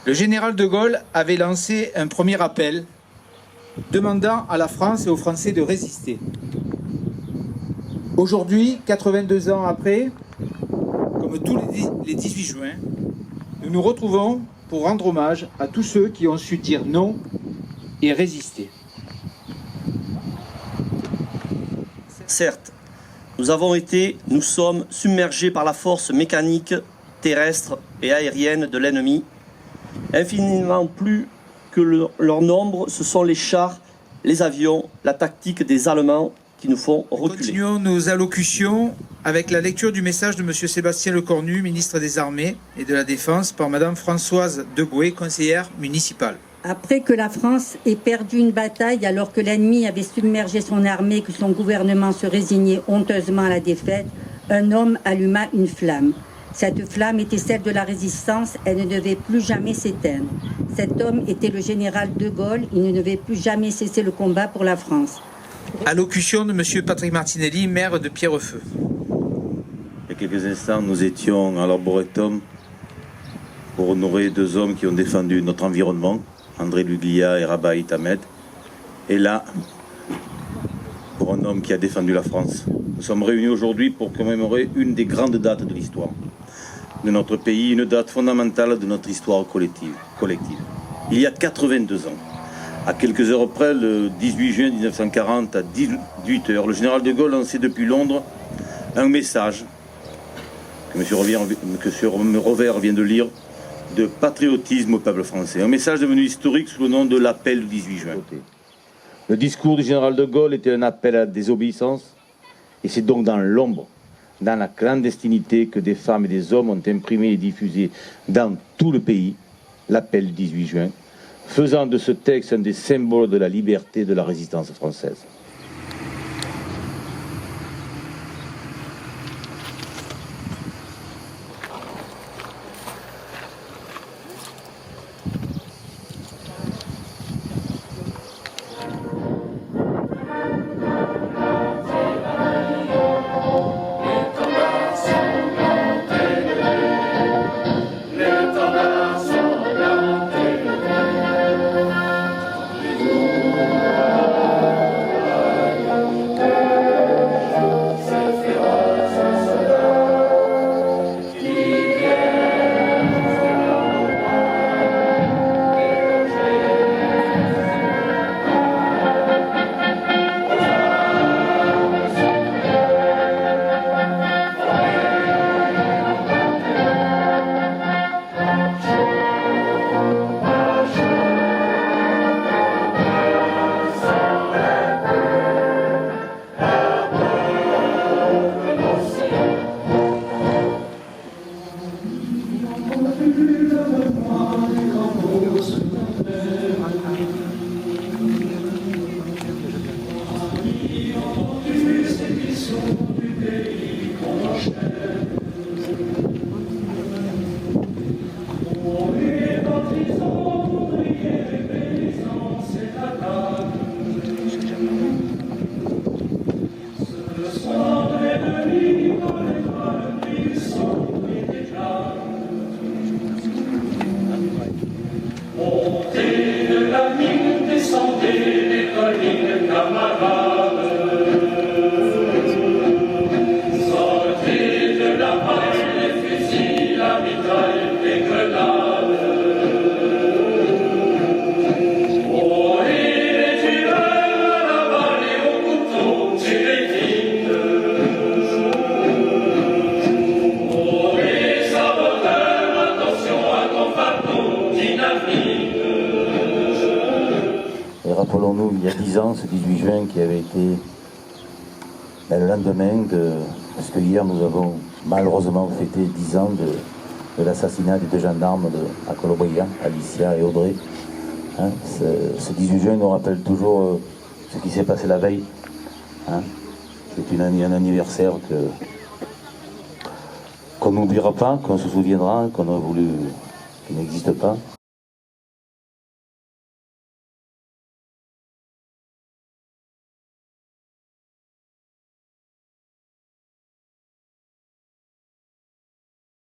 Le général de Gaulle avait lancé un premier appel demandant à la France et aux Français de résister. Aujourd'hui, 82 ans après, comme tous les 18 juin, nous nous retrouvons pour rendre hommage à tous ceux qui ont su dire non et résister. Certes, nous sommes submergés par la force mécanique, terrestre et aérienne de l'ennemi. Infiniment plus que leur nombre, ce sont les chars, les avions, la tactique des Allemands qui nous font reculer. Continuons nos allocutions avec la lecture du message de M. Sébastien Lecornu, ministre des Armées et de la Défense, par Mme Françoise Degouet, conseillère municipale. Après que la France ait perdu une bataille alors que l'ennemi avait submergé son armée et que son gouvernement se résignait honteusement à la défaite, un homme alluma une flamme. Cette flamme était celle de la résistance, elle ne devait plus jamais s'éteindre. Cet homme était le général de Gaulle, il ne devait plus jamais cesser le combat pour la France. Allocution de M. Patrick Martinelli, maire de Pierrefeu. Il y a quelques instants, nous étions à l'Arboretum pour honorer deux hommes qui ont défendu notre environnement, André Luglia et Rabah Ahmed. Et là, pour un homme qui a défendu la France. Nous sommes réunis aujourd'hui pour commémorer une des grandes dates de l'histoire de notre pays, une date fondamentale de notre histoire collective. Il y a 82 ans, à quelques heures près, le 18 juin 1940, à 18 h, le général de Gaulle lançait depuis Londres un message que M. Rovère vient de lire, de patriotisme au peuple français. Un message devenu historique sous le nom de l'appel du 18 juin. Le discours du général de Gaulle était un appel à la désobéissance, et c'est donc dans l'ombre, dans la clandestinité, que des femmes et des hommes ont imprimé et diffusé dans tout le pays l'appel du 18 juin, faisant de ce texte un des symboles de la liberté et de la résistance française. Et rappelons-nous, il y a 10 ans, ce 18 juin, qui avait été le lendemain parce que hier nous avons malheureusement fêté 10 ans de l'assassinat des deux gendarmes à Colombier, Alicia et Audrey. Hein, ce 18 juin nous rappelle toujours ce qui s'est passé la veille. Hein. C'est un anniversaire qu'on n'oubliera pas, qu'on se souviendra, qu'on a voulu, qui n'existe pas.